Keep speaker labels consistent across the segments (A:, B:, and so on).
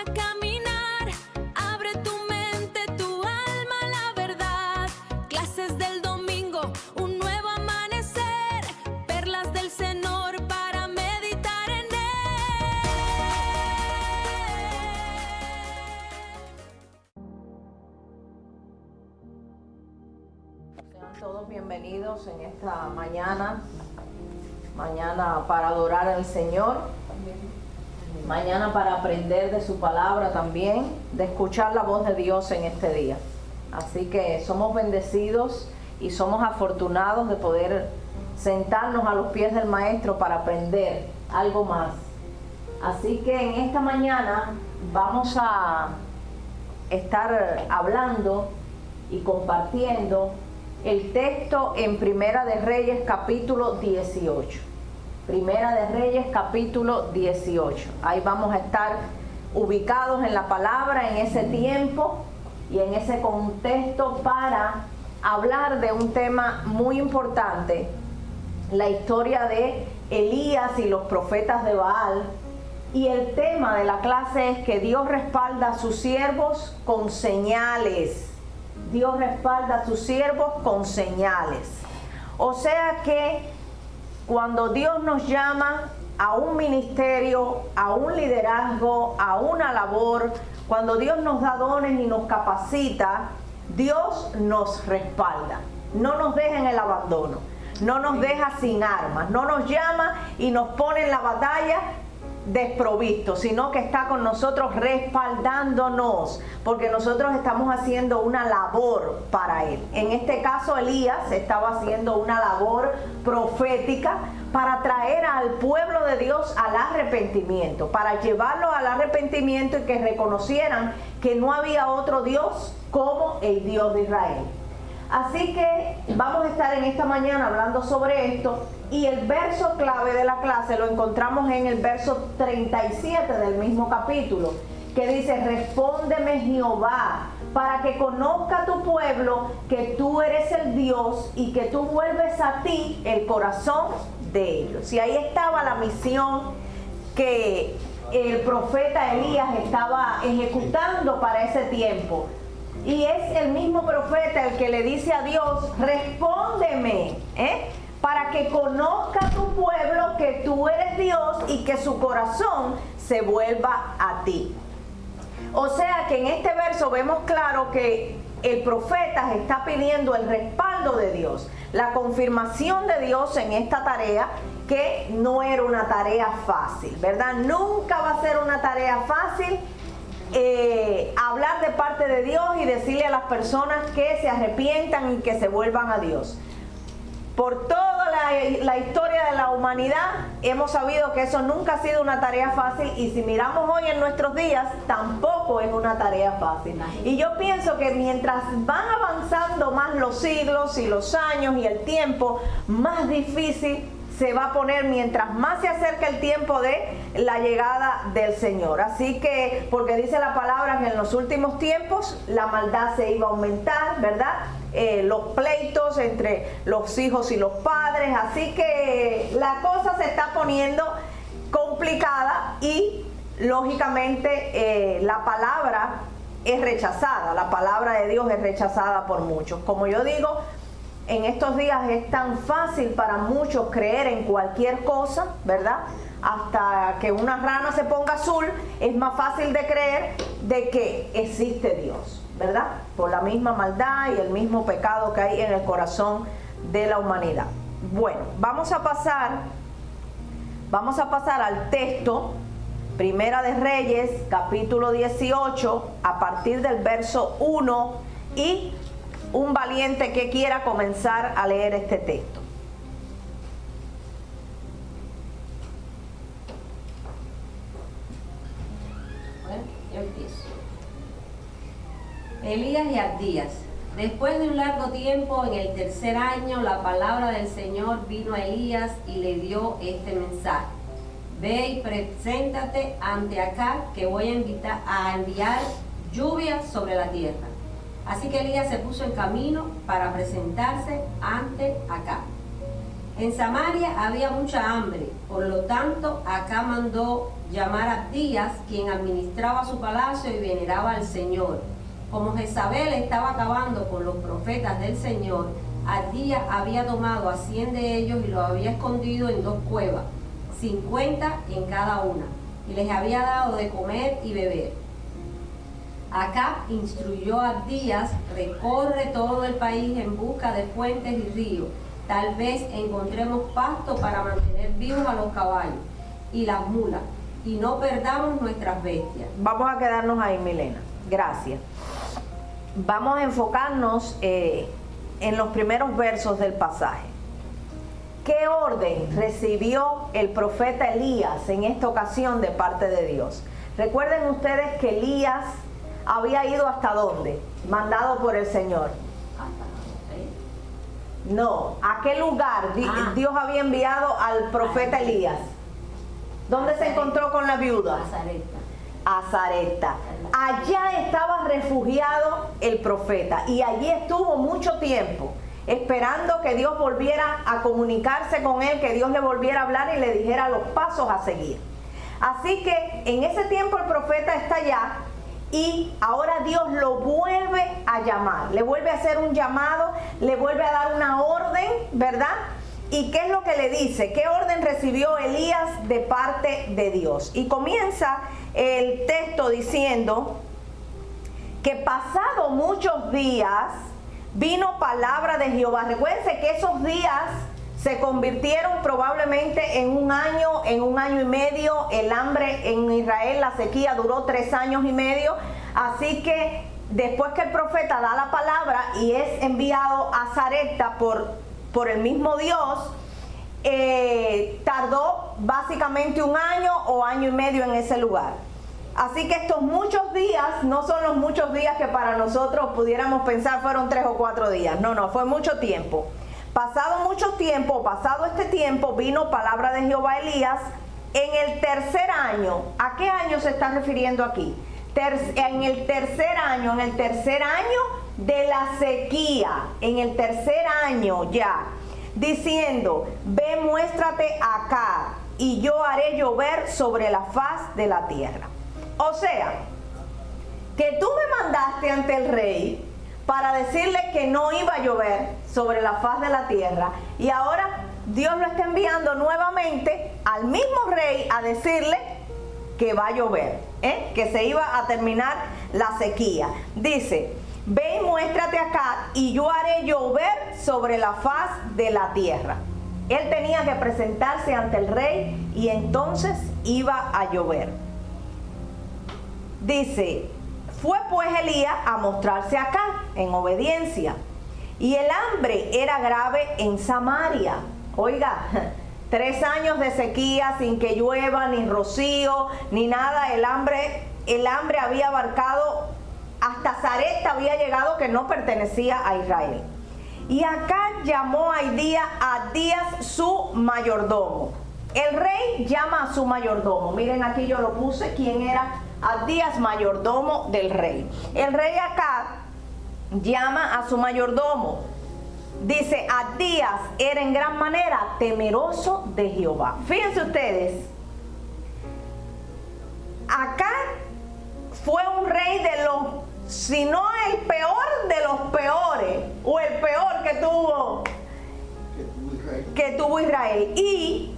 A: para caminar. Abre tu mente, tu alma, la verdad. Clases del domingo, un nuevo amanecer. Perlas del Señor para meditar en él.
B: Sean todos bienvenidos en esta mañana para adorar al Señor, mañana para aprender de su palabra también, de escuchar la voz de Dios en este día. Así que somos bendecidos y somos afortunados de poder sentarnos a los pies del Maestro para aprender algo más. Así que en esta mañana vamos a estar hablando y compartiendo el texto en Primera de Reyes capítulo 18. Primera de Reyes capítulo 18. Ahí vamos a estar ubicados en la palabra, en ese tiempo y en ese contexto para hablar de un tema muy importante, la historia de Elías y los profetas de Baal. Y el tema de la clase es que Dios respalda a sus siervos con señales. Dios respalda a sus siervos con señales. O sea que cuando Dios nos llama a un ministerio, a un liderazgo, a una labor, cuando Dios nos da dones y nos capacita, Dios nos respalda. No nos deja en el abandono, no nos deja sin armas, no nos llama y nos pone en la batalla desprovisto, sino que está con nosotros respaldándonos, porque nosotros estamos haciendo una labor para Él. En este caso Elías estaba haciendo una labor profética para traer al pueblo de Dios al arrepentimiento, para llevarlo al arrepentimiento y que reconocieran que no había otro Dios como el Dios de Israel. Así que vamos a estar en esta mañana hablando sobre esto, y el verso clave de la clase lo encontramos en el verso 37 del mismo capítulo, que dice: respóndeme Jehová, para que conozca tu pueblo que tú eres el Dios y que tú vuelves a ti el corazón de ellos. Y ahí estaba la misión que el profeta Elías estaba ejecutando para ese tiempo. Y es el mismo profeta el que le dice a Dios: respóndeme, para que conozca tu pueblo que tú eres Dios y que su corazón se vuelva a ti. O sea que en este verso vemos claro que el profeta está pidiendo el respaldo de Dios, la confirmación de Dios en esta tarea, que no era una tarea fácil, ¿verdad? Nunca va a ser una tarea fácil hablar de parte de Dios y decirle a las personas que se arrepientan y que se vuelvan a Dios. Por toda la historia de la humanidad hemos sabido que eso nunca ha sido una tarea fácil, y si miramos hoy en nuestros días tampoco es una tarea fácil. Y yo pienso que mientras van avanzando más los siglos y los años y el tiempo, más difícil se va a poner mientras más se acerca el tiempo de la llegada del Señor. Así que, porque dice la palabra que en los últimos tiempos la maldad se iba a aumentar, ¿verdad? Los pleitos entre los hijos y los padres, así que la cosa se está poniendo complicada y lógicamente la palabra es rechazada, la palabra de Dios es rechazada por muchos. Como yo digo, en estos días es tan fácil para muchos creer en cualquier cosa, ¿verdad? Hasta que una rana se ponga azul, es más fácil de creer de que existe Dios, ¿verdad? Por la misma maldad y el mismo pecado que hay en el corazón de la humanidad. Bueno, vamos a pasar al texto, Primera de Reyes, capítulo 18, a partir del verso 1, y un valiente que quiera comenzar a leer este texto.
C: Bueno, yo empiezo. Elías y Abdías. Después de un largo tiempo, en el tercer año, la palabra del Señor vino a Elías y le dio este mensaje: ve y preséntate ante Acab, que voy a enviar lluvia sobre la tierra. Así que Elías se puso en camino para presentarse ante Acab. En Samaria había mucha hambre, por lo tanto Acab mandó llamar a Abdías, quien administraba su palacio y veneraba al Señor. Como Jezabel estaba acabando con los profetas del Señor, Abdías había tomado a 100 de ellos y los había escondido en 2 cuevas, 50 en cada una, y les había dado de comer y beber. Acab instruyó a Abdías: recorre todo el país en busca de fuentes y ríos, tal vez encontremos pasto para mantener vivos a los caballos y las mulas, y no perdamos nuestras bestias.
B: Vamos a quedarnos ahí, Milena. Gracias. Vamos a enfocarnos en los primeros versos del pasaje. ¿Qué orden recibió el profeta Elías en esta ocasión de parte de Dios? Recuerden ustedes que Elías había ido ¿hasta dónde? Mandado por el Señor. No, ¿a qué lugar Dios había enviado al profeta Elías? ¿Dónde se encontró con la viuda? A Sarepta. Allá estaba refugiado el profeta y allí estuvo mucho tiempo esperando que Dios volviera a comunicarse con él, que Dios le volviera a hablar y le dijera los pasos a seguir. Así que en ese tiempo el profeta está allá y ahora Dios lo vuelve a llamar, le vuelve a hacer un llamado, le vuelve a dar una orden, ¿verdad? ¿Y qué es lo que le dice? ¿Qué orden recibió Elías de parte de Dios? Y comienza el texto diciendo que pasado muchos días vino palabra de Jehová. Recuérdense que esos días se convirtieron probablemente en un año y medio. El hambre en Israel, la sequía duró 3 años y medio. Así que después que el profeta da la palabra y es enviado a Sarepta por el mismo Dios, tardó básicamente 1 año o año y medio en ese lugar. Así que estos muchos días no son los muchos días que para nosotros pudiéramos pensar fueron 3 o 4 días. No, fue mucho tiempo. Pasado mucho tiempo, pasado este tiempo, vino palabra de Jehová a Elías en el 3er año. ¿A qué año se está refiriendo aquí? En el 3er año de la sequía, en el 3er año ya, diciendo: ve, muéstrate acá, y yo haré llover sobre la faz de la tierra. O sea, que tú me mandaste ante el rey para decirle que no iba a llover sobre la faz de la tierra, y ahora Dios lo está enviando nuevamente al mismo rey a decirle que va a llover, que se iba a terminar la sequía. Dice: ve y muéstrate acá y yo haré llover sobre la faz de la tierra. Él tenía que presentarse ante el rey y entonces iba a llover. Dice: fue pues Elías a mostrarse acá en obediencia, y el hambre era grave en Samaria. Oiga, 3 años de sequía sin que llueva, ni rocío, ni nada. El hambre había abarcado hasta Sarepta, había llegado, que no pertenecía a Israel. Y acá llamó a Abdías su mayordomo. El rey llama a su mayordomo. Miren, aquí yo lo puse, quién era Abdías, mayordomo del rey. El rey acá llama a su mayordomo. Dice: Abdías era en gran manera temeroso de Jehová. Fíjense ustedes, acá fue un rey de los, si no el peor de los peores, o el peor que tuvo Israel. Y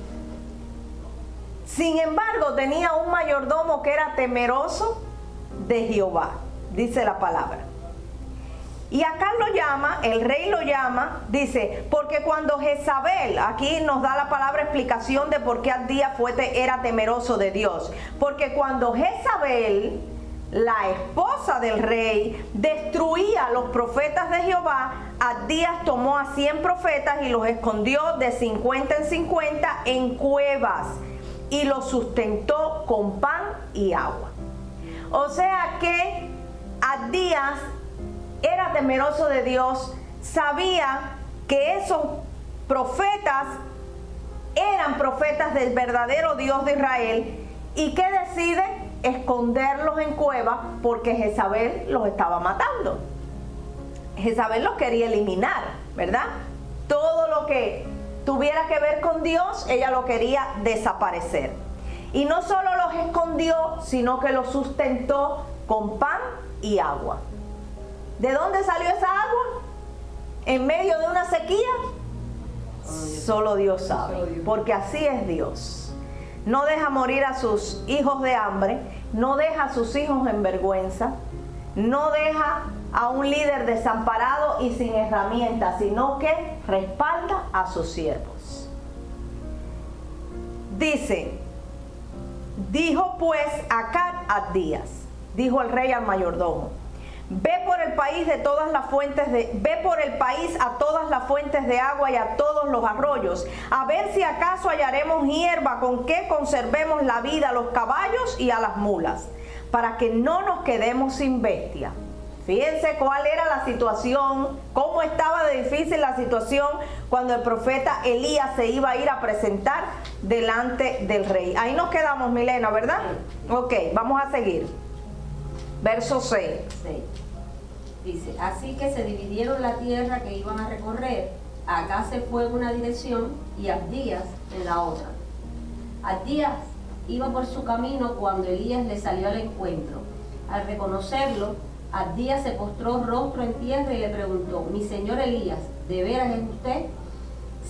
B: sin embargo tenía un mayordomo que era temeroso de Jehová, dice la palabra. Y acá lo llama, el rey lo llama, dice: porque cuando Jezabel, aquí nos da la palabra explicación de por qué Abdías era temeroso de Dios. Porque cuando Jezabel, la esposa del rey, destruía a los profetas de Jehová, Abdías tomó a 100 profetas y los escondió de 50 en 50 en cuevas, y los sustentó con pan y agua. O sea que Abdías era temeroso de Dios, sabía que esos profetas eran profetas del verdadero Dios de Israel, y que decide esconderlos en cuevas porque Jezabel los estaba matando. Jezabel los quería eliminar, ¿verdad? Todo lo que tuviera que ver con Dios, ella lo quería desaparecer. Y no solo los escondió, sino que los sustentó con pan y agua. ¿De dónde salió esa agua? ¿En medio de una sequía? Solo Dios sabe, porque así es Dios. No deja morir a sus hijos de hambre, no deja a sus hijos en vergüenza, no deja a un líder desamparado y sin herramientas, sino que respalda a sus siervos. Dice, dijo pues Acab a Abdías, dijo el rey al mayordomo: ve por el país a todas las fuentes de agua y a todos los arroyos, a ver si acaso hallaremos hierba con que conservemos la vida a los caballos y a las mulas, para que no nos quedemos sin bestia. Fíjense cuál era la situación, cómo estaba de difícil la situación cuando el profeta Elías se iba a ir a presentar delante del rey. Ahí nos quedamos, Milena, ¿verdad? Ok, vamos a seguir. Verso 6.
C: Dice, así que se dividieron la tierra que iban a recorrer. Acá se fue en una dirección y Abdías en la otra. Abdías iba por su camino cuando Elías le salió al encuentro. Al reconocerlo, Abdías se postró rostro en tierra y le preguntó: mi señor Elías, ¿de veras es usted?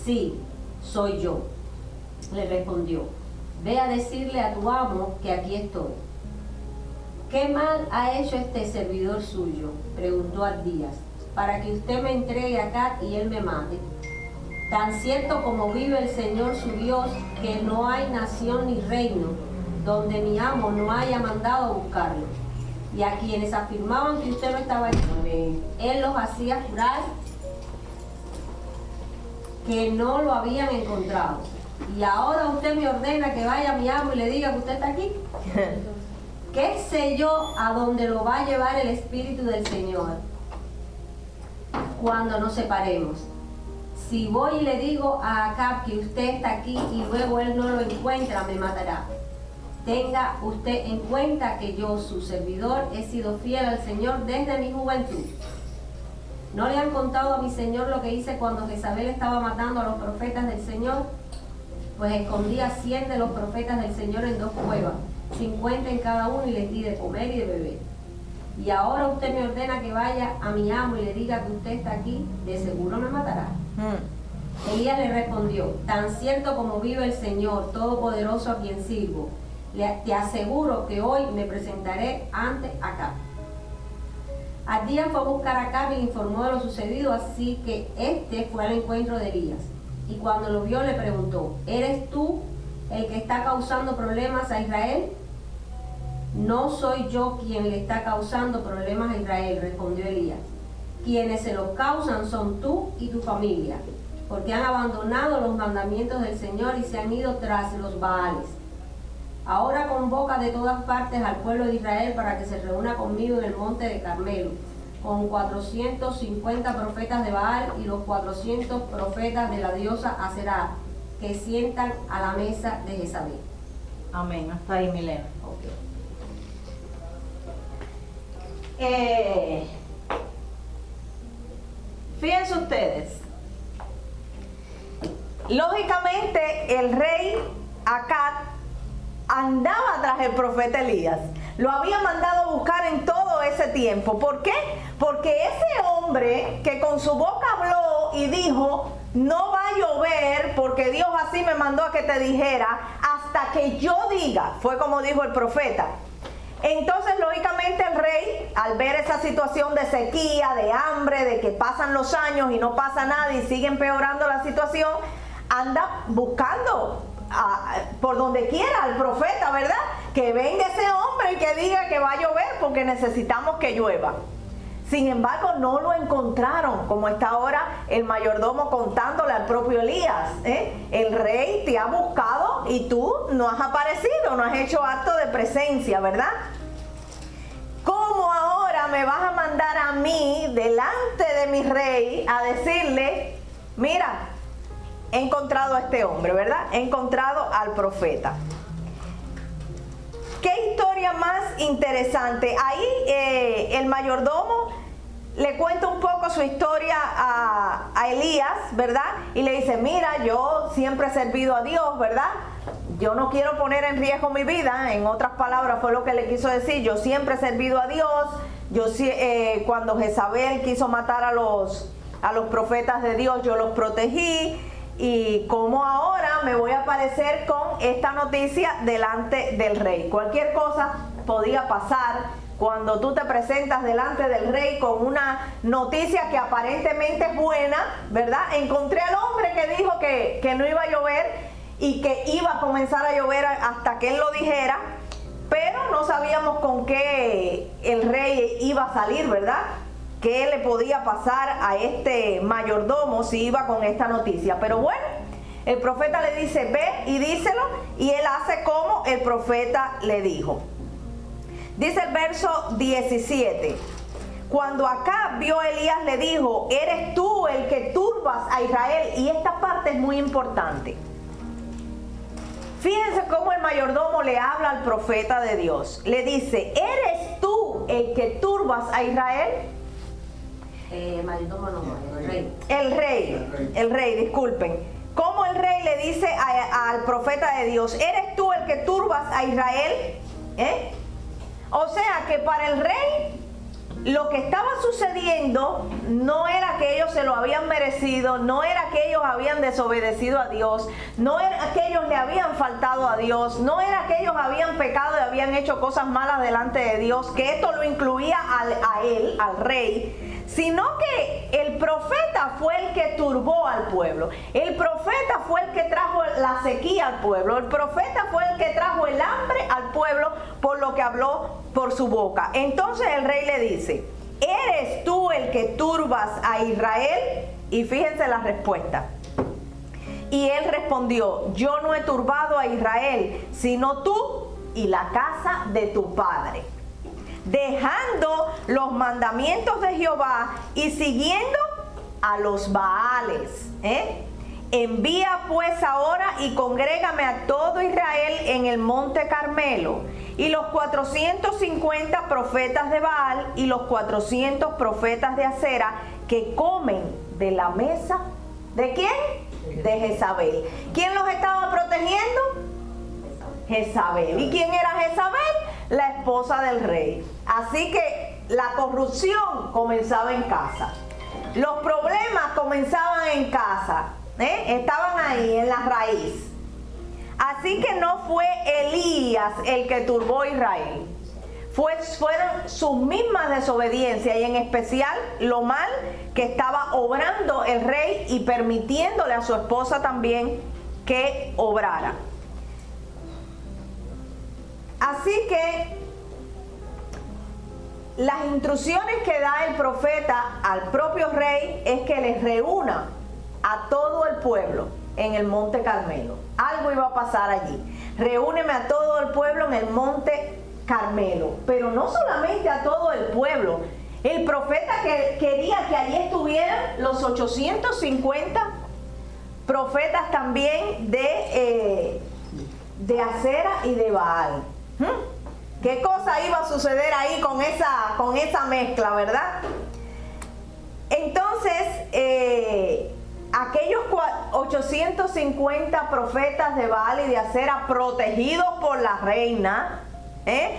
C: Sí, soy yo, le respondió. Ve a decirle a tu amo que aquí estoy. ¿Qué mal ha hecho este servidor suyo?, preguntó Abdías, para que usted me entregue acá y él me mate. Tan cierto como vive el Señor su Dios, que no hay nación ni reino donde mi amo no haya mandado a buscarlo. Y a quienes afirmaban que usted no estaba allí, él los hacía jurar que no lo habían encontrado. Y ahora usted me ordena que vaya a mi amo y le diga que usted está aquí. ¿Qué sé yo a dónde lo va a llevar el Espíritu del Señor cuando nos separemos? Si voy y le digo a Acab que usted está aquí y luego él no lo encuentra, me matará. Tenga usted en cuenta que yo, su servidor, he sido fiel al Señor desde mi juventud. ¿No le han contado a mi Señor lo que hice cuando Jezabel estaba matando a los profetas del Señor? Pues escondí a 100 de los profetas del Señor en 2 cuevas, 50 en cada uno, y les di de comer y de beber. Y ahora usted me ordena que vaya a mi amo y le diga que usted está aquí, de seguro me matará. Elías le respondió: tan cierto como vive el Señor Todopoderoso a quien sirvo, te aseguro que hoy me presentaré ante Acab. Abdías fue a buscar a Acab y le informó de lo sucedido, así que este fue al encuentro de Elías. Y cuando lo vio le preguntó: ¿eres tú el que está causando problemas a Israel? No soy yo quien le está causando problemas a Israel, respondió Elías. Quienes se los causan son tú y tu familia, porque han abandonado los mandamientos del Señor y se han ido tras los Baales. Ahora convoca de todas partes al pueblo de Israel para que se reúna conmigo en el monte de Carmelo, con 450 profetas de Baal y los 400 profetas de la diosa Aserá, que sientan a la mesa de Jezabel.
B: Amén. Hasta ahí, Milena.
C: Okay.
B: Fíjense ustedes. Lógicamente, el rey Acab andaba tras el profeta Elías. Lo había mandado a buscar en todo ese tiempo. ¿Por qué? Porque ese hombre que con su boca habló y dijo: no va a llover porque Dios así me mandó a que te dijera, hasta que yo diga, fue como dijo el profeta. Entonces, lógicamente, el rey, al ver esa situación de sequía, de hambre, de que pasan los años y no pasa nada y sigue empeorando la situación, anda buscando por donde quiera al profeta, ¿verdad? Que venga ese hombre y que diga que va a llover porque necesitamos que llueva. Sin embargo, no lo encontraron, como está ahora el mayordomo contándole al propio Elías. El rey te ha buscado y tú no has aparecido, no has hecho acto de presencia, ¿verdad? ¿Cómo ahora me vas a mandar a mí delante de mi rey a decirle: mira, he encontrado a este hombre, ¿verdad? He encontrado al profeta? ¿Qué historia más interesante? Ahí el mayordomo le cuenta un poco su historia a Elías, ¿verdad? Y le dice: mira, yo siempre he servido a Dios, ¿verdad? yo no quiero poner en riesgo mi vida. En otras palabras fue lo que le quiso decir. Yo siempre he servido a Dios. Cuando Jezabel quiso matar a los profetas de Dios, yo los protegí. Y como ahora me voy a aparecer con esta noticia delante del rey. Cualquier cosa podía pasar cuando tú te presentas delante del rey con una noticia que aparentemente es buena, ¿verdad? Encontré al hombre que dijo que no iba a llover y que iba a comenzar a llover hasta que él lo dijera, pero no sabíamos con qué el rey iba a salir, ¿verdad? ¿Qué le podía pasar a este mayordomo si iba con esta noticia? Pero bueno, el profeta le dice, ve y díselo, y él hace como el profeta le dijo. Dice el verso 17, cuando Acab vio a Elías le dijo, ¿eres tú el que turbas a Israel? Y esta parte es muy importante. Fíjense cómo el mayordomo le habla al profeta de Dios. Le dice, ¿eres tú el que turbas a Israel?
C: Mayordomo no, el rey.
B: El rey, disculpen. ¿Cómo el rey le dice al profeta de Dios, ¿eres tú el que turbas a Israel? O sea que para el rey lo que estaba sucediendo no era que ellos se lo habían merecido, no era que ellos habían desobedecido a Dios, no era que ellos le habían faltado a Dios, no era que ellos habían pecado y habían hecho cosas malas delante de Dios, que esto lo incluía a él, al rey, sino que el profeta fue el que turbó al pueblo. El profeta fue el que trajo la sequía al pueblo. El profeta fue el que trajo el hambre al pueblo por lo que habló por su boca. Entonces el rey le dice, ¿eres tú el que turbas a Israel? Y fíjense la respuesta. Y él respondió, yo no he turbado a Israel, sino tú y la casa de tu padre, dejando los mandamientos de Jehová y siguiendo a los Baales. Envía pues ahora y congrégame a todo Israel en el monte Carmelo, y los 450 profetas de Baal y los 400 profetas de Acera que comen de la mesa ¿de quién? De Jezabel. ¿Quién los estaba protegiendo? Jezabel. ¿Y quién era Jezabel? La esposa del rey. Así que la corrupción comenzaba en casa. Los problemas comenzaban en casa. Estaban ahí en la raíz. Así que no fue Elías el que turbó a Israel. Fueron sus mismas desobediencias, y en especial lo mal que estaba obrando el rey y permitiéndole a su esposa también que obrara. Así que las instrucciones que da el profeta al propio rey es que les reúna a todo el pueblo en el monte Carmelo. Algo iba a pasar allí. Reúneme a todo el pueblo en el monte Carmelo. Pero no solamente a todo el pueblo. El profeta quería que allí estuvieran los 850 profetas también de Acera y de Baal. ¿Qué cosa iba a suceder ahí con esa mezcla, verdad? Entonces, aquellos 850 profetas de Baal y de Acera protegidos por la reina, él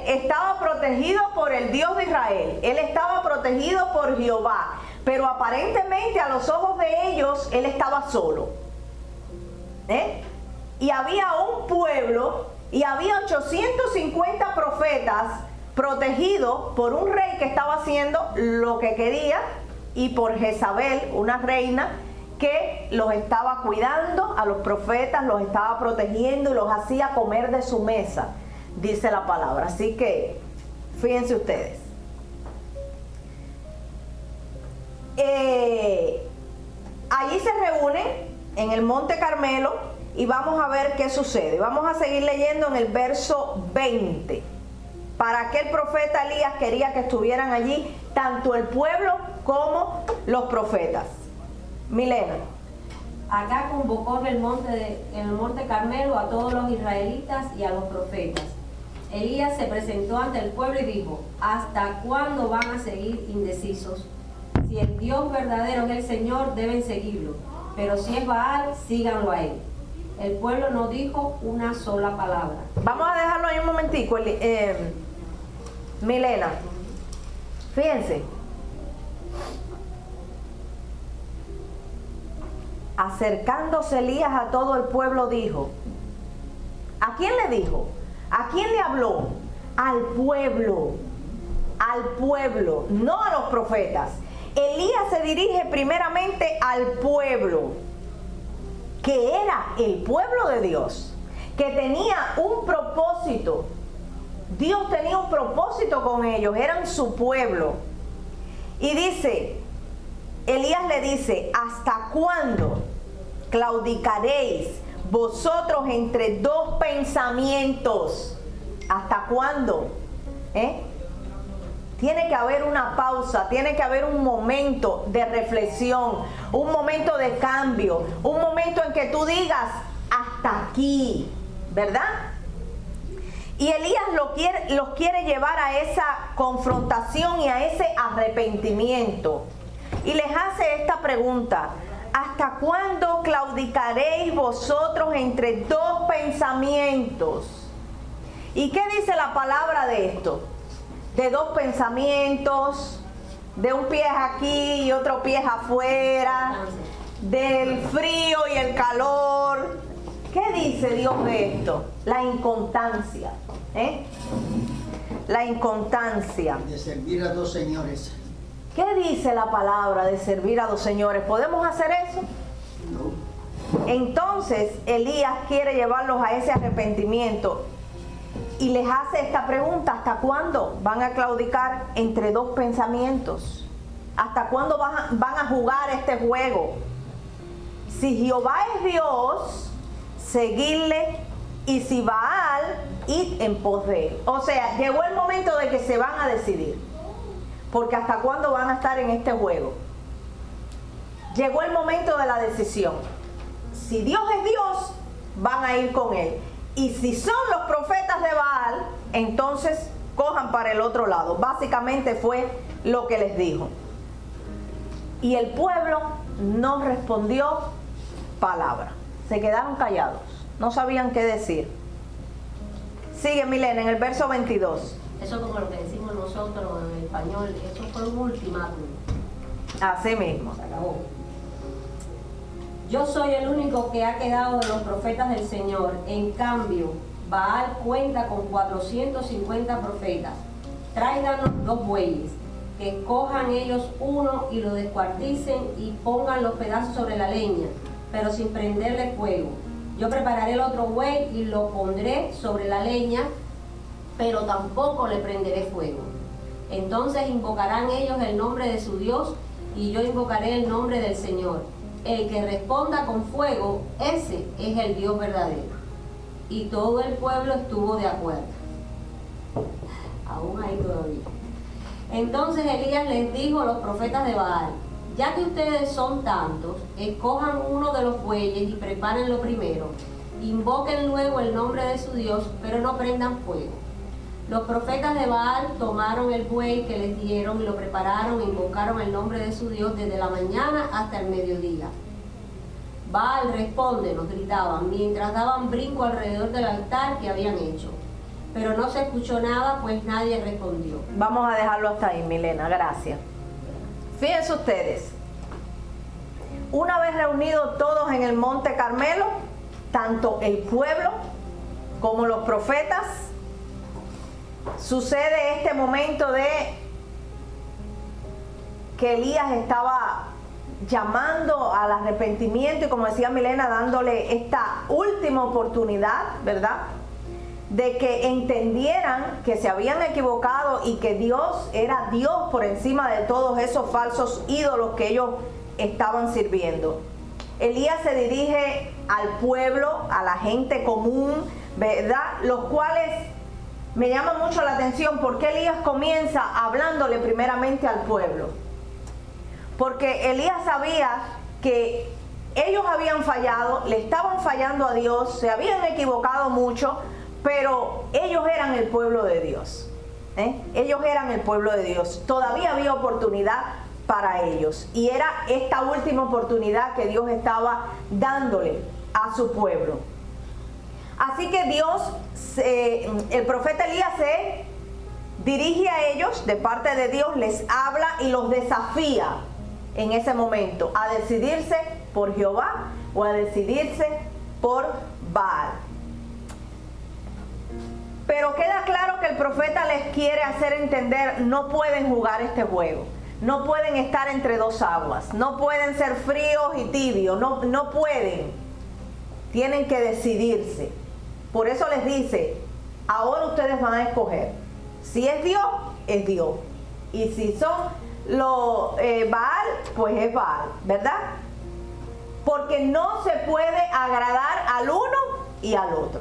B: estaba protegido por el Dios de Israel, él estaba protegido por Jehová, pero aparentemente a los ojos de ellos él estaba solo. Y había un pueblo y había 850 profetas protegidos por un rey que estaba haciendo lo que quería, y por Jezabel, una reina que los estaba cuidando a los profetas, los estaba protegiendo y los hacía comer de su mesa, dice la palabra. Así que fíjense ustedes. Allí se reúnen en el monte Carmelo y vamos a ver qué sucede. Vamos a seguir leyendo en el verso 20. ¿Para qué el profeta Elías quería que estuvieran allí tanto el pueblo como los profetas? Milena.
C: Acá convocó en el monte Carmelo a todos los israelitas y a los profetas. Elías se presentó ante el pueblo y dijo: ¿hasta cuándo van a seguir indecisos? Si el Dios verdadero es el Señor, deben seguirlo, pero si es Baal, síganlo a él. El pueblo no dijo una sola palabra.
B: Vamos a dejarlo ahí un momentico, Milena. Fíjense. Acercándose Elías a todo el pueblo dijo. ¿A quién le dijo? ¿A quién le habló? Al pueblo. Al pueblo, no a los profetas. Elías se dirige primeramente al pueblo, que era el pueblo de Dios, que tenía un propósito. Dios tenía un propósito con ellos, eran su pueblo. Y dice, Elías le dice, ¿hasta cuándo claudicaréis vosotros entre dos pensamientos? ¿Hasta cuándo? Tiene que haber una pausa, tiene que haber un momento de reflexión, un momento de cambio, un momento en que tú digas, hasta aquí, ¿verdad? Y Elías los quiere llevar a esa confrontación y a ese arrepentimiento. Y les hace esta pregunta, ¿hasta cuándo claudicaréis vosotros entre dos pensamientos? ¿Y qué dice la palabra de esto? De dos pensamientos, de un pie aquí y otro pie afuera, del frío y el calor. ¿Qué dice Dios de esto? La inconstancia, la inconstancia.
D: De servir a dos señores.
B: ¿Qué dice la palabra de servir a dos señores? ¿Podemos hacer eso?
D: No.
B: Entonces Elías quiere llevarlos a ese arrepentimiento y les hace esta pregunta, ¿hasta cuándo van a claudicar entre dos pensamientos? ¿Hasta cuándo van a jugar este juego? Si Jehová es Dios, seguidle, y si Baal, id en pos de él. O sea, llegó el momento de que se van a decidir, porque ¿hasta cuándo van a estar en este juego? Llegó el momento de la decisión. Si Dios es Dios, van a ir con él. Y si son los profetas de Baal, entonces cojan para el otro lado. Básicamente fue lo que les dijo. Y el pueblo no respondió palabra. Se quedaron callados. No sabían qué decir. Sigue, Milena, en el verso 22.
C: Eso como lo que decimos nosotros en español, eso fue un ultimátum.
B: Así mismo.
C: Se acabó. Yo soy el único que ha quedado de los profetas del Señor. En cambio, Baal cuenta con 450 profetas. Tráiganos 2 bueyes, que cojan ellos uno y lo descuarticen y pongan los pedazos sobre la leña, pero sin prenderle fuego. Yo prepararé el otro buey y lo pondré sobre la leña, pero tampoco le prenderé fuego. Entonces invocarán ellos el nombre de su Dios y yo invocaré el nombre del Señor. El que responda con fuego, ese es el Dios verdadero. Y todo el pueblo estuvo de acuerdo. Aún ahí todavía. Entonces Elías les dijo a los profetas de Baal, ya que ustedes son tantos, escojan uno de los bueyes y prepárenlo primero. Invoquen luego el nombre de su Dios, pero no prendan fuego. Los profetas de Baal tomaron el buey que les dieron y lo prepararon e invocaron el nombre de su Dios desde la mañana hasta el mediodía. Baal, responde, nos gritaban, mientras daban brinco alrededor del altar que habían hecho. Pero no se escuchó nada, pues nadie respondió.
B: Vamos a dejarlo hasta ahí, Milena, gracias. Fíjense ustedes, una vez reunidos todos en el monte Carmelo, tanto el pueblo como los profetas, sucede este momento de que Elías estaba llamando al arrepentimiento y, como decía Milena, dándole esta última oportunidad, ¿verdad?, de que entendieran que se habían equivocado y que Dios era Dios por encima de todos esos falsos ídolos que ellos estaban sirviendo. Elías se dirige al pueblo, a la gente común, ¿verdad?, los cuales me llama mucho la atención porque Elías comienza hablándole primeramente al pueblo. Porque Elías sabía que ellos habían fallado, le estaban fallando a Dios, se habían equivocado mucho, pero ellos eran el pueblo de Dios. Ellos eran el pueblo de Dios. Todavía había oportunidad para ellos. Y era esta última oportunidad que Dios estaba dándole a su pueblo. Así que Dios, el profeta Elías se dirige a ellos de parte de Dios, les habla y los desafía en ese momento a decidirse por Jehová o a decidirse por Baal. Pero queda claro que el profeta les quiere hacer entender, no pueden jugar este juego, no pueden estar entre dos aguas, no pueden ser fríos y tibios, no pueden, tienen que decidirse. Por eso les dice, ahora ustedes van a escoger, si es Dios, es Dios, y si son los Baal, pues es Baal, ¿verdad? Porque no se puede agradar al uno y al otro.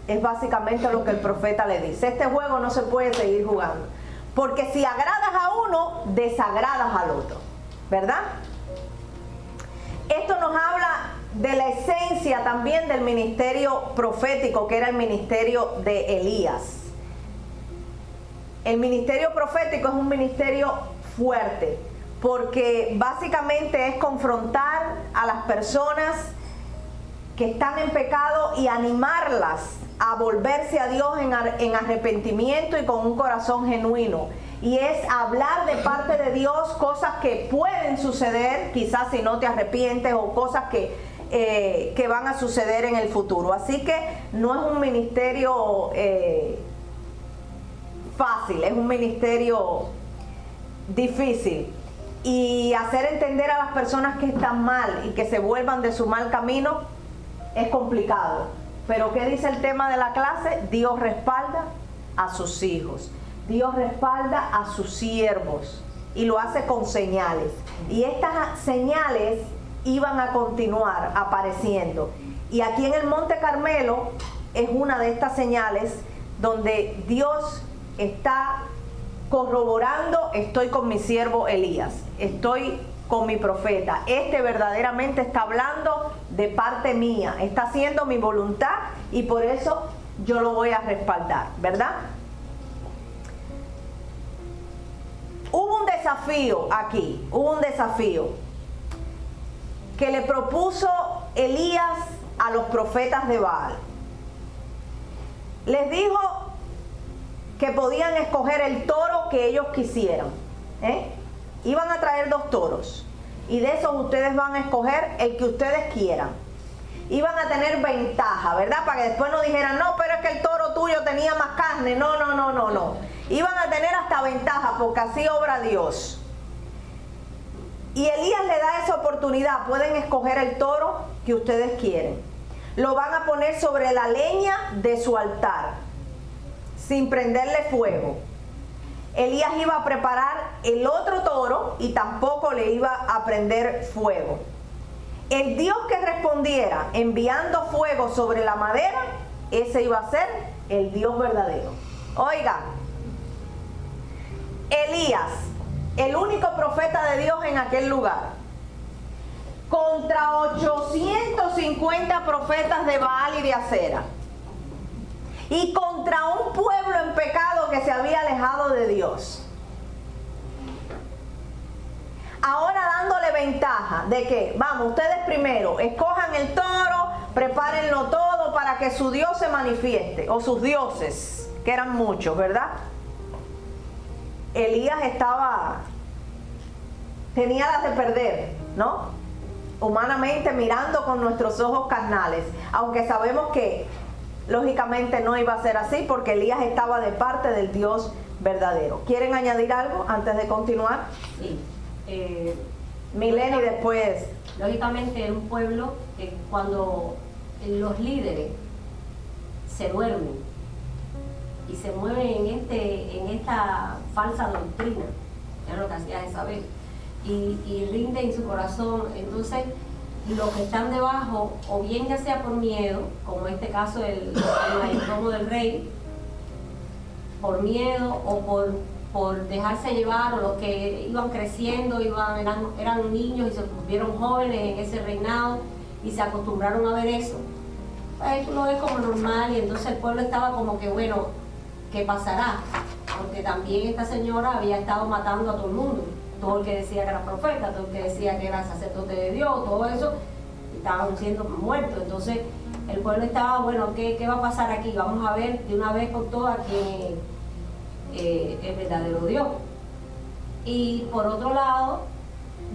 B: Es básicamente lo que el profeta le dice. Este juego no se puede seguir jugando. Porque si agradas a uno, desagradas al otro. ¿Verdad? Esto nos habla de la esencia también del ministerio profético, que era el ministerio de Elías. El ministerio profético es un ministerio fuerte, porque básicamente es confrontar a las personas que están en pecado y animarlas a volverse a Dios en arrepentimiento y con un corazón genuino. Y es hablar de parte de Dios cosas que pueden suceder, quizás si no te arrepientes, o cosas que van a suceder en el futuro. Así que no es un ministerio fácil, es un ministerio difícil. Y hacer entender a las personas que están mal y que se vuelvan de su mal camino es complicado. Pero ¿qué dice el tema de la clase? Dios respalda a sus hijos. Dios respalda a sus siervos. Y lo hace con señales. Y estas señales iban a continuar apareciendo. Y aquí en el Monte Carmelo es una de estas señales donde Dios está corroborando: estoy con mi siervo Elías, estoy con mi profeta, este verdaderamente está hablando de parte mía, está haciendo mi voluntad y por eso yo lo voy a respaldar, ¿verdad? Hubo un desafío aquí, hubo un desafío que le propuso Elías a los profetas de Baal. Les dijo que podían escoger el toro que ellos quisieran, Iban a traer 2 toros y de esos ustedes van a escoger el que ustedes quieran. Iban a tener ventaja, ¿verdad? Para que después no dijeran, no, pero es que el toro tuyo tenía más carne. No. Iban a tener hasta ventaja porque así obra Dios. Y Elías le da esa oportunidad. Pueden escoger el toro que ustedes quieren. Lo van a poner sobre la leña de su altar, sin prenderle fuego. Elías iba a preparar el otro toro y tampoco le iba a prender fuego. El Dios que respondiera enviando fuego sobre la madera, ese iba a ser el Dios verdadero. Oiga, Elías, el único profeta de Dios en aquel lugar, contra 850 profetas de Baal y de Acera, y contra un pueblo en pecado que se había alejado de Dios. Ahora dándole ventaja de que, vamos, ustedes primero escojan el toro, prepárenlo todo para que su Dios se manifieste, o sus dioses, que eran muchos, ¿verdad? Elías tenía las de perder, ¿no? Humanamente, mirando con nuestros ojos carnales, aunque sabemos que lógicamente no iba a ser así, porque Elías estaba de parte del Dios verdadero. ¿Quieren añadir algo antes de continuar?
C: Sí.
B: Mileni después.
C: Lógicamente, en un pueblo que cuando los líderes se duermen y se mueven en esta falsa doctrina, es lo que hacía Jezabel, y rinden su corazón, entonces los que están debajo, o bien ya sea por miedo, como en este caso el mayordomo del rey, por miedo o por dejarse llevar, o los que iban creciendo, eran niños y se volvieron jóvenes en ese reinado y se acostumbraron a ver eso, pues tú lo ves como normal, y entonces el pueblo estaba como que, bueno, ¿qué pasará? Porque también esta señora había estado matando a todo el mundo, todo el que decía que era profeta, todo el que decía que era sacerdote de Dios, todo eso, estaban siendo muertos. Entonces el pueblo estaba, bueno, ¿qué va a pasar aquí? Vamos a ver de una vez por todas quién es el verdadero Dios. Y por otro lado,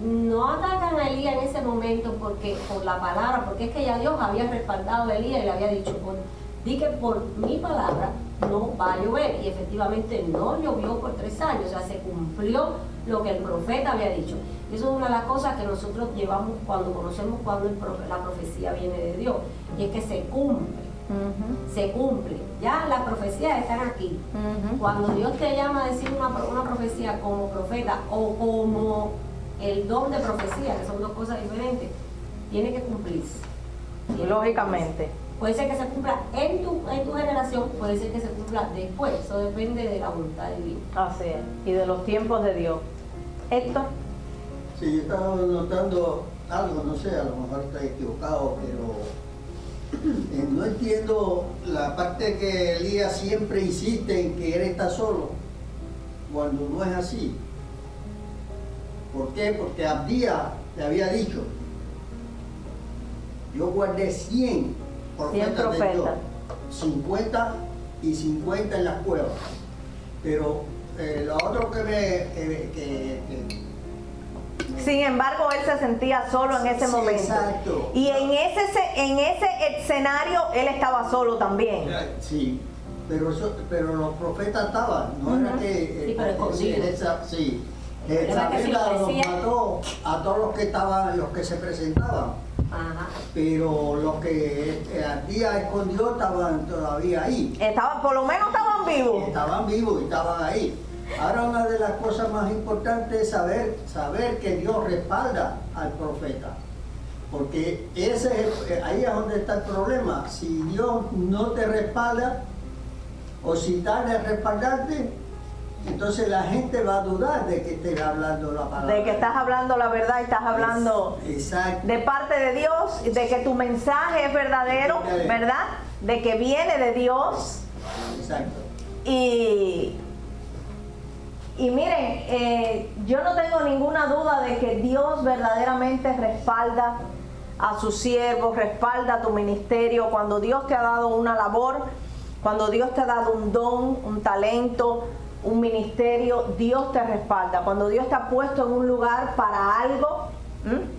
C: no atacan a Elías en ese momento porque por la palabra, porque es que ya Dios había respaldado a Elías y le había dicho, di que por mi palabra no va a llover, y efectivamente no llovió por 3 años, o sea, se cumplió lo que el profeta había dicho. Eso es una de las cosas que nosotros llevamos cuando conocemos cuando la profecía viene de Dios, y es que se cumple. Se cumple, ya las profecías están aquí. Cuando Dios te llama a decir una profecía como profeta o como el don de profecía, que son dos cosas diferentes, tiene que cumplirse.
B: Lógicamente.
C: Puede ser que se cumpla en tu generación, puede ser que se cumpla después, eso depende de la voluntad divina.
B: Así es, y de los tiempos de Dios. Héctor.
D: Sí, yo estaba notando algo, no sé, a lo mejor estoy equivocado, pero no entiendo la parte que Elías siempre insiste en que él está solo, cuando no es así. ¿Por qué? Porque Abdías le había dicho, yo guardé 100 profetas de Dios, 50 y 50 en las cuevas. Pero lo otro
B: Sin embargo, él se sentía solo en ese momento.
D: Exacto.
B: Y en ese escenario, él estaba solo también.
D: Sí, pero los profetas estaban, no era que...
C: Sí, pero escondido.
D: Sí.
C: Jezabel
D: los mató a todos los que estaban, los que se presentaban.
C: Ajá.
D: Pero los que Abdías escondió estaban todavía ahí.
B: Por lo menos estaban vivos.
D: Estaban vivos y estaban ahí. Ahora una de las cosas más importantes es saber que Dios respalda al profeta. Porque ahí es donde está el problema. Si Dios no te respalda, o si tarda en respaldarte, entonces la gente va a dudar de que estés hablando la palabra.
B: De que estás hablando la verdad y estás hablando de parte de Dios, de que tu mensaje es verdadero, ¿verdad? De que viene de Dios.
D: Exacto.
B: Y miren, yo no tengo ninguna duda de que Dios verdaderamente respalda a sus siervos, respalda tu ministerio. Cuando Dios te ha dado una labor, cuando Dios te ha dado un don, un talento, un ministerio, Dios te respalda. Cuando Dios te ha puesto en un lugar para algo,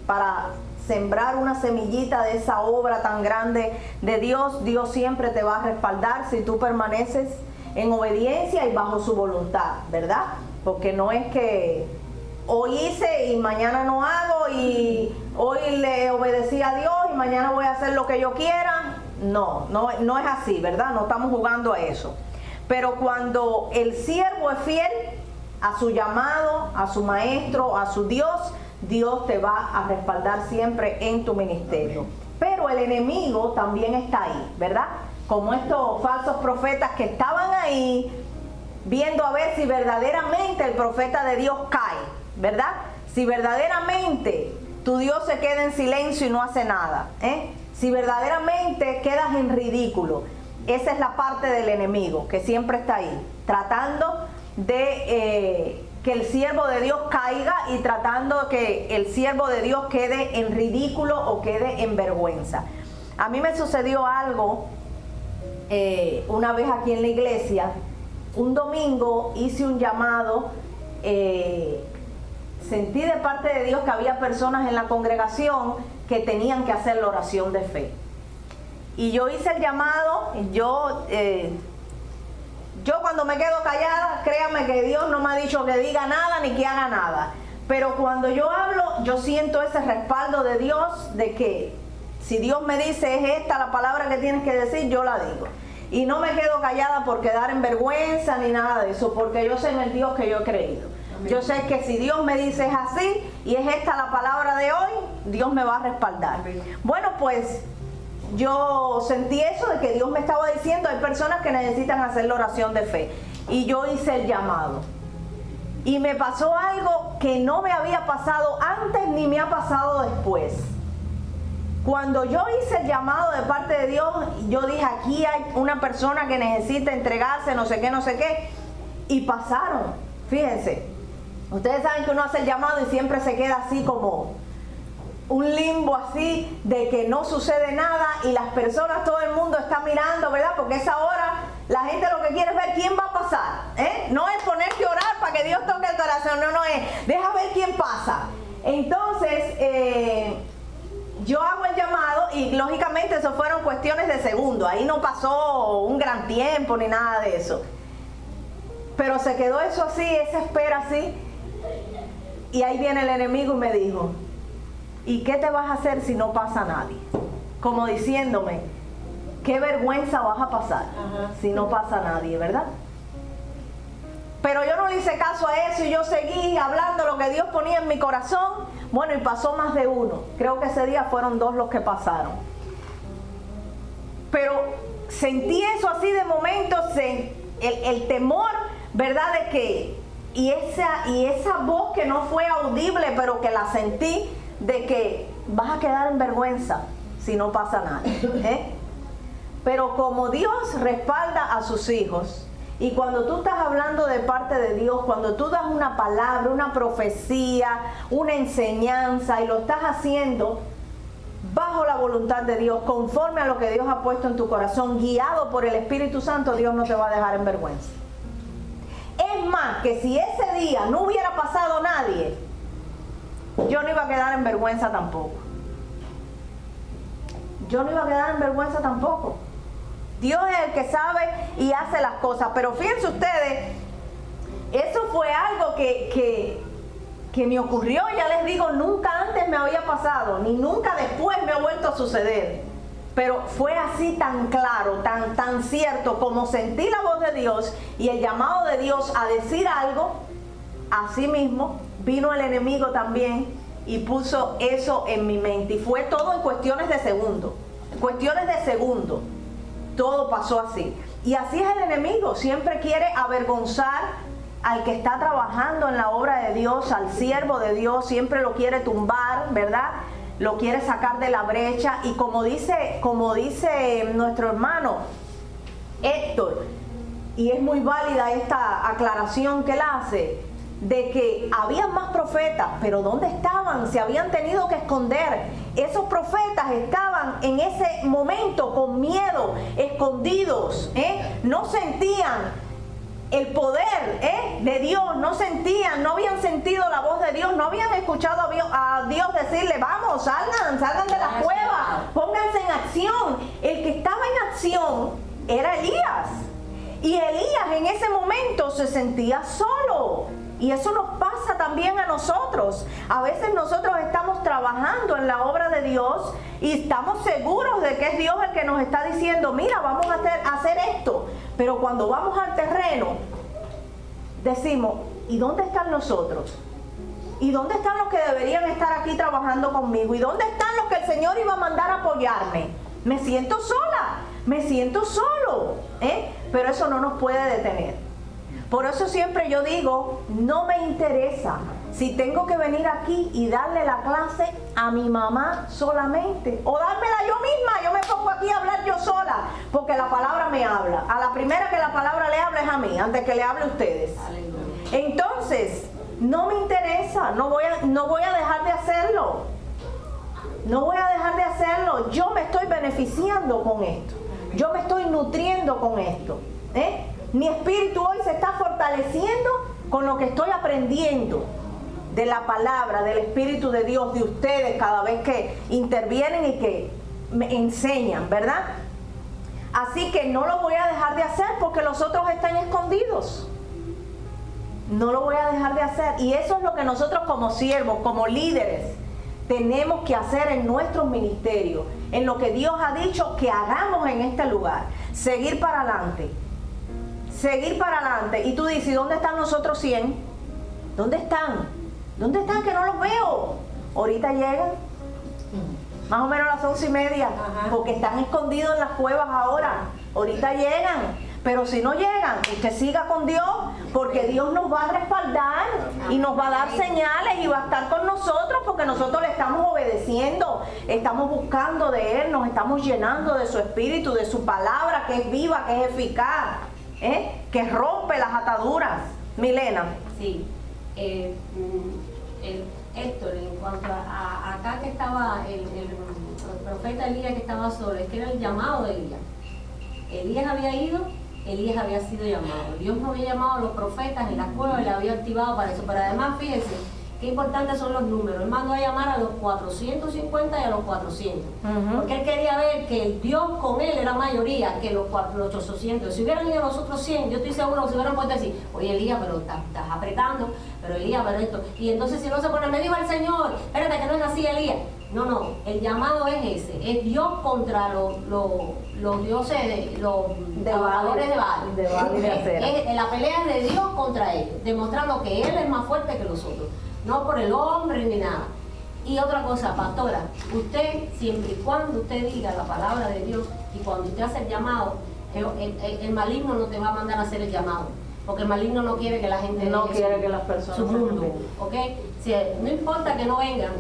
B: para sembrar una semillita de esa obra tan grande de Dios, Dios siempre te va a respaldar si tú permaneces en obediencia y bajo su voluntad, ¿verdad? Porque no es que hoy hice y mañana no hago, y hoy le obedecí a Dios y mañana voy a hacer lo que yo quiera. No es así, ¿verdad? No estamos jugando a eso. Pero cuando el siervo es fiel a su llamado, a su maestro, a su Dios, Dios te va a respaldar siempre en tu ministerio. Pero el enemigo también está ahí, ¿verdad? Como estos falsos profetas que estaban ahí viendo a ver si verdaderamente el profeta de Dios cae, ¿verdad? Si verdaderamente tu Dios se queda en silencio y no hace nada, si verdaderamente quedas en ridículo. Esa es la parte del enemigo que siempre está ahí, tratando de que el siervo de Dios caiga y tratando que el siervo de Dios quede en ridículo o quede en vergüenza. A mí me sucedió algo una vez aquí en la iglesia. Un domingo hice un llamado, sentí de parte de Dios que había personas en la congregación que tenían que hacer la oración de fe. Y yo hice el llamado. Yo cuando me quedo callada, créanme que Dios no me ha dicho que diga nada ni que haga nada. Pero cuando yo hablo, yo siento ese respaldo de Dios, de que si Dios me dice es esta la palabra que tienes que decir, yo la digo. Y no me quedo callada por quedar en vergüenza ni nada de eso, porque yo sé en el Dios que yo he creído. Amén. Yo sé que si Dios me dice es así y es esta la palabra de hoy, Dios me va a respaldar. Amén. Bueno, pues yo sentí eso de que Dios me estaba diciendo, hay personas que necesitan hacer la oración de fe. Y yo hice el llamado. Y me pasó algo que no me había pasado antes ni me ha pasado después. Cuando yo hice el llamado de parte de Dios, yo dije, aquí hay una persona que necesita entregarse, no sé qué, y pasaron. Fíjense, ustedes saben que uno hace el llamado y siempre se queda así como un limbo así de que no sucede nada y las personas, todo el mundo está mirando, ¿verdad? Porque esa hora la gente lo que quiere es ver quién va a pasar, ¿eh? No es ponerte a orar para que Dios toque el corazón, no es, deja ver quién pasa. Entonces, yo hago el llamado y lógicamente eso fueron cuestiones de segundo, ahí no pasó un gran tiempo ni nada de eso. Pero se quedó eso así, esa espera así. Y ahí viene el enemigo y me dijo, ¿y qué te vas a hacer si no pasa nadie? Como diciéndome, qué vergüenza vas a pasar si no pasa nadie, ¿verdad? Pero yo no le hice caso a eso y yo seguí hablando lo que Dios ponía en mi corazón. Bueno, y pasó más de uno. Creo que ese día fueron 2 los que pasaron. Pero sentí eso así de momento, el temor, ¿verdad? De que, y esa voz que no fue audible, pero que la sentí, de que vas a quedar en vergüenza si no pasa nada, ¿eh? Pero como Dios respalda a sus hijos, y cuando tú estás hablando de parte de Dios, cuando tú das una palabra, una profecía, una enseñanza, y lo estás haciendo bajo la voluntad de Dios, conforme a lo que Dios ha puesto en tu corazón, guiado por el Espíritu Santo, Dios no te va a dejar en vergüenza. Es más, que si ese día no hubiera pasado nadie, yo no iba a quedar en vergüenza tampoco. Yo no iba a quedar en vergüenza tampoco. Dios es el que sabe y hace las cosas. Pero fíjense ustedes, eso fue algo que me ocurrió, ya les digo, nunca antes me había pasado, ni nunca después me ha vuelto a suceder. Pero fue así tan claro, tan cierto, como sentí la voz de Dios y el llamado de Dios a decir algo, así mismo vino el enemigo también y puso eso en mi mente. Y fue todo en cuestiones de segundo. Cuestiones de segundo. Todo pasó así. Y así es el enemigo. Siempre quiere avergonzar al que está trabajando en la obra de Dios, al siervo de Dios. Siempre lo quiere tumbar, ¿verdad? Lo quiere sacar de la brecha. Y como dice nuestro hermano Héctor, y es muy válida esta aclaración que él hace, de que había más profetas, pero ¿dónde estaban? Se habían tenido que esconder. Esos profetas estaban en ese momento con miedo, escondidos, no sentían el poder de Dios, no habían sentido la voz de Dios, no habían escuchado a Dios decirle, vamos, salgan de la cueva, pónganse en acción. El que estaba en acción era Elías, y Elías en ese momento se sentía solo. Y eso nos pasa también a nosotros. A veces nosotros estamos trabajando en la obra de Dios y estamos seguros de que es Dios el que nos está diciendo, mira, vamos a hacer esto. Pero cuando vamos al terreno, decimos, ¿y dónde están los otros? ¿Y dónde están los que deberían estar aquí trabajando conmigo? ¿Y dónde están los que el Señor iba a mandar a apoyarme? Me siento sola, me siento solo, pero eso no nos puede detener. Por eso siempre yo digo, no me interesa si tengo que venir aquí y darle la clase a mi mamá solamente, o dármela yo misma. Yo me pongo aquí a hablar yo sola, porque la palabra me habla. A la primera que la palabra le habla es a mí, antes que le hable a ustedes. Entonces, no me interesa, no voy a dejar de hacerlo. No voy a dejar de hacerlo. Yo me estoy beneficiando con esto. Yo me estoy nutriendo con esto. Mi espíritu hoy se está fortaleciendo con lo que estoy aprendiendo de la palabra, del Espíritu de Dios, de ustedes cada vez que intervienen y que me enseñan, ¿verdad? Así que no lo voy a dejar de hacer porque los otros están escondidos. No lo voy a dejar de hacer. Y eso es lo que nosotros como siervos, como líderes, tenemos que hacer en nuestros ministerios, en lo que Dios ha dicho que hagamos en este lugar. Seguir para adelante. Seguir para adelante. Y tú dices, ¿y dónde están los otros 100? ¿Dónde están? ¿Dónde están que no los veo? Ahorita llegan. Más o menos a las 11:30. Porque están escondidos en las cuevas ahora. Ahorita llegan. Pero si no llegan, usted siga con Dios, porque Dios nos va a respaldar y nos va a dar señales y va a estar con nosotros, porque nosotros le estamos obedeciendo, estamos buscando de Él, nos estamos llenando de su espíritu, de su palabra que es viva, que es eficaz, que rompe las ataduras. Milena.
C: Sí. Héctor, en cuanto a acá que estaba el profeta Elías que estaba solo, es que era el llamado de Elías. Elías había ido, Elías había sido llamado. Dios no había llamado a los profetas en la cueva y le había activado para eso. Pero además, fíjense, qué importantes son los números. Él mandó a llamar a los 450 y a los 400. Porque él quería ver que el Dios con él era mayoría que los 800. Si hubieran ido los otros 100, yo estoy seguro que se hubieran puesto así: oye, Elías, pero estás apretando, pero Elías, pero esto. Y entonces si no se pone, me dijo el Señor, espérate que no es así, Elías. No, el llamado es ese, es Dios contra los dioses, los adoradores de Baal.
B: De Baal y de Acera.
C: La pelea es de Dios contra ellos, demostrando que Él es más fuerte que los otros, no por el hombre ni nada. Y otra cosa, pastora, usted siempre y cuando usted diga la palabra de Dios y cuando usted hace el llamado, el maligno no te va a mandar a hacer el llamado, porque el maligno no quiere que la gente
B: no quiere que las personas
C: su mundo,
B: se
C: ¿ok? Si, no importa que no vengan,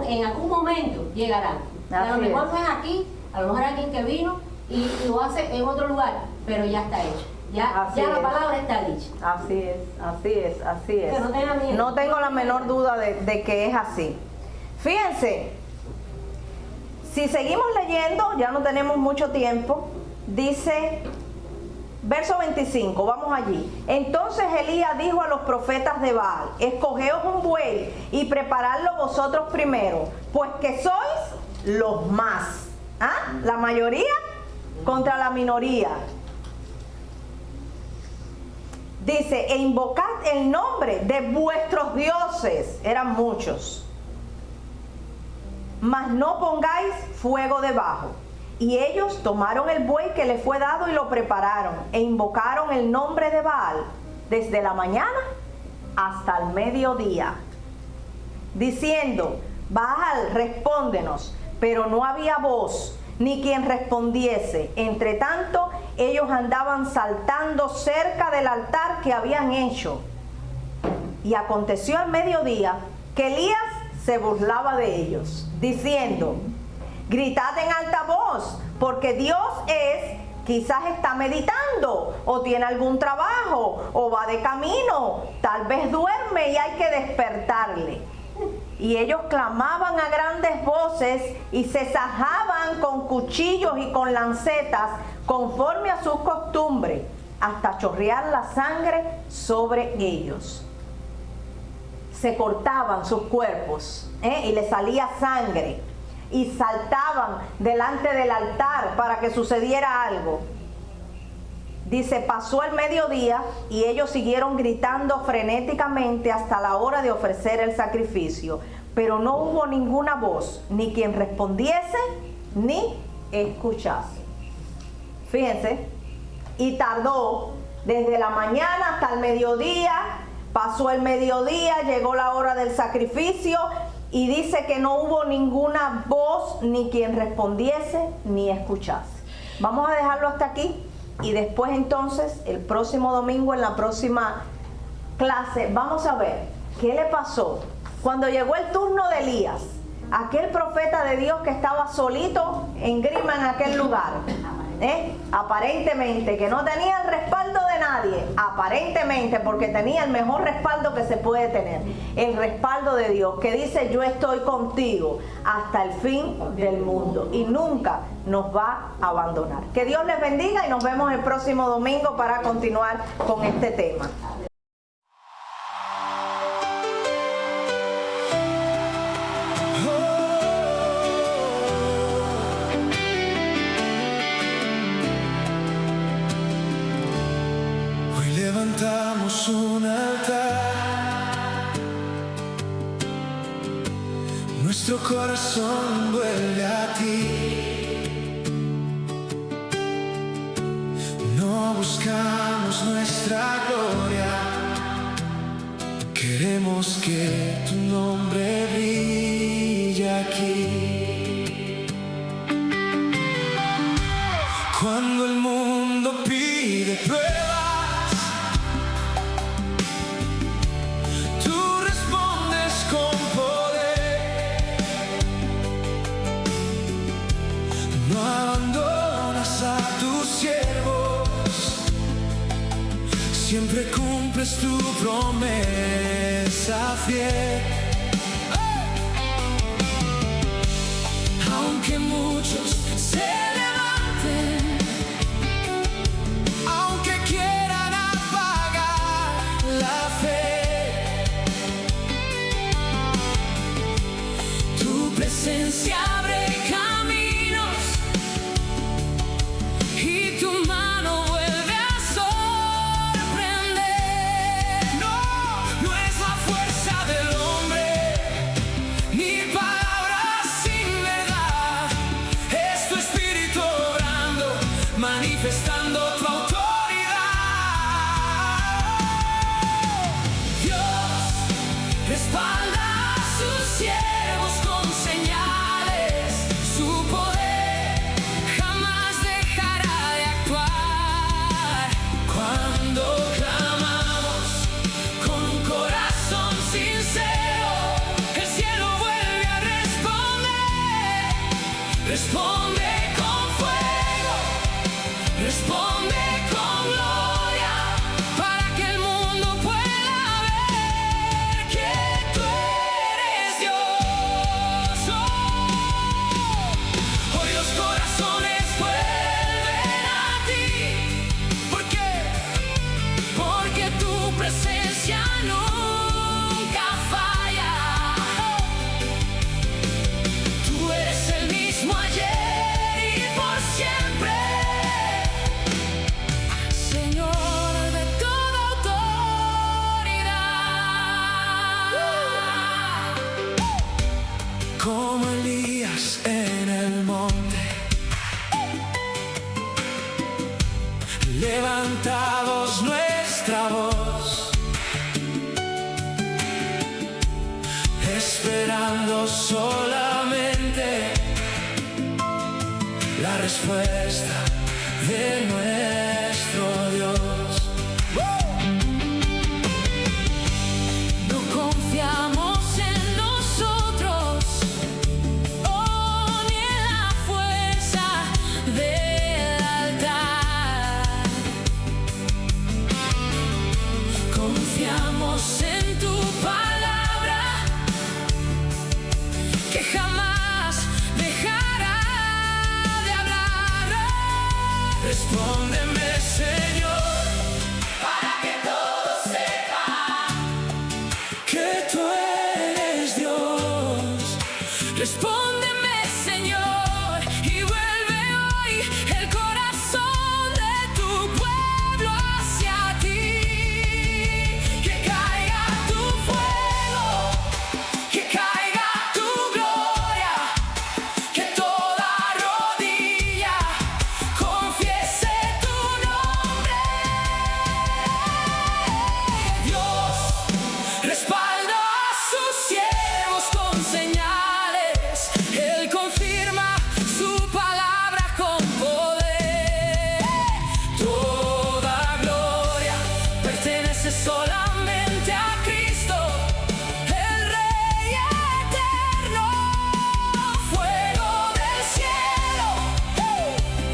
C: en algún momento llegarán. A lo mejor no es aquí, a lo mejor es alguien que vino y lo hace en otro lugar, pero ya está hecho. Ya la palabra está dicha.
B: Así es.
C: Que no tenga miedo.
B: No tengo la menor duda de que es así. Fíjense, si seguimos leyendo, ya no tenemos mucho tiempo, dice, verso 25, vamos allí. Entonces Elías dijo a los profetas de Baal: escogeos un buey y preparadlo vosotros primero, pues que sois los más. La mayoría contra la minoría. Dice, e invocad el nombre de vuestros dioses, eran muchos, mas no pongáis fuego debajo. Y ellos tomaron el buey que les fue dado y lo prepararon, e invocaron el nombre de Baal desde la mañana hasta el mediodía, diciendo: Baal, respóndenos. Pero no había voz, ni quien respondiese. Entre tanto, ellos andaban saltando cerca del altar que habían hecho. Y aconteció al mediodía que Elías se burlaba de ellos, diciendo: gritad en alta voz, porque Dios quizás está meditando, o tiene algún trabajo, o va de camino, tal vez duerme y hay que despertarle. Y ellos clamaban a grandes voces y se sajaban con cuchillos y con lancetas, conforme a sus costumbres, hasta chorrear la sangre sobre ellos. Se cortaban sus cuerpos, y les salía sangre, y saltaban delante del altar para que sucediera algo. Dice, pasó el mediodía y ellos siguieron gritando frenéticamente hasta la hora de ofrecer el sacrificio, pero no hubo ninguna voz, ni quien respondiese, ni escuchase. Fíjense, y tardó desde la mañana hasta el mediodía. Pasó el mediodía, llegó la hora del sacrificio y dice que no hubo ninguna voz, ni quien respondiese, ni escuchase. Vamos a dejarlo hasta aquí. Y después entonces, el próximo domingo, en la próxima clase, vamos a ver qué le pasó cuando llegó el turno de Elías, aquel profeta de Dios que estaba solito en grima en aquel lugar. Aparentemente, que no tenía el respaldo de nadie, aparentemente, porque tenía el mejor respaldo que se puede tener, el respaldo de Dios, que dice: yo estoy contigo hasta el fin del mundo, y nunca nos va a abandonar. Que Dios les bendiga y nos vemos el próximo domingo para continuar con este tema.
E: Levantamos un altar, nuestro corazón vuelve a ti. No buscamos nuestra gloria, queremos que tu nombre brille aquí. Cuando el mundo pide pruebas, siempre cumples tu promesa fiel. se levanten, aunque quieran apagar la fe. Tu presencia abre caminos y tu mano vuelve a sorprender. No, no es la fuerza del hombre, ni palabras sin verdad. Es tu espíritu obrando, manifestando tu autoridad. Dios respalda a sus siervos con señales. Su poder jamás dejará de actuar. Cuando clamamos con un corazón sincero, el cielo vuelve a responder. Responde con fuego, responde con gloria, para que el mundo pueda ver que tú eres Dios. Hoy los corazones vuelven a ti. ¿Por qué? Porque tu presencia nunca falla. Tú eres el mismo ayer y por siempre, Señor de toda autoridad. Como Elías en el monte, levantados nuestra voz, esperando solamente la respuesta de nuestro Dios. No confiamos en nosotros, ni en la fuerza del altar. Confiamos en tu palabra, que jamás dejará de hablar. Respóndeme, Señor, para que todos sepan que tú eres Dios. Respóndeme, Señor, y vuelve hoy el corazón de tu pueblo hacia ti. Que caiga tu fuego, que caiga tu gloria, que toda rodilla confiese tu nombre. Dios respalda a sus siervos con señales. Él confirma su palabra con poder. Toda gloria pertenece solamente a Cristo, el Rey eterno. Fuego del cielo,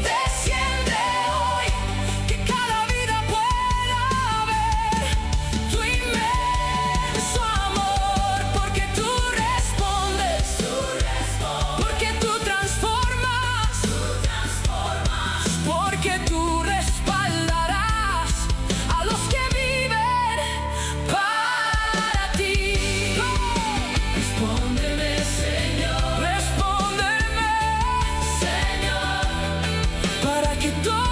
E: desciende hoy, que cada vida pueda ver tu inmenso amor, porque tú respondes, porque tú transformas, porque tú respaldarás a los que viven para ti. Respóndeme, Señor, respóndeme, Señor, para que todo